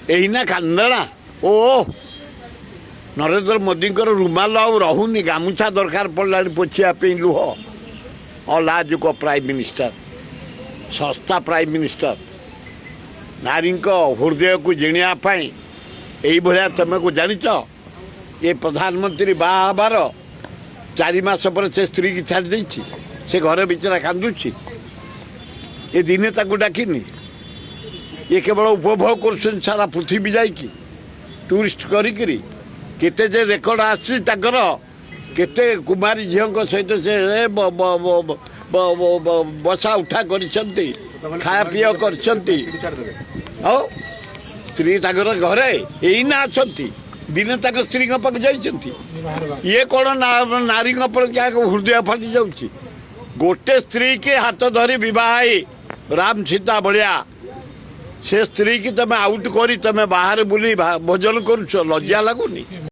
एना कांदना ओ नरेंद्र मोदी रुमाल आ रहुनी गामुछा दरकार पड़ा पोछिया लुह अलाजुक प्राइम मिनिस्टर सस्ता प्राइम मिनिस्टर नारी हृदय को जिणियापाई यही तुम को जाच ये प्रधानमंत्री बाहर 4 मास पर से स्त्री की छाड़ दे से घर बिचरा कांदुची ये दिने ताकू डाकिनी ये केवल उपभोग कर सारा पृथ्वी जाकि टूरिस्ट करी केते जे रेकर्ड आसी केते कुमारी झील सहित से बसा उठा कर खाया पीया कर स्त्री घरे यहीना अच्छा दिने तक स्त्री पाक जाइए ये कौन नारी क्या हृदय फाटी जाऊँगी गोटे स्त्री के हाथ धरी बह राम सीता भाया से स्त्री की तुम आउट करी तुम बाहर बुली भोजन करुच लज्जा लगुनि।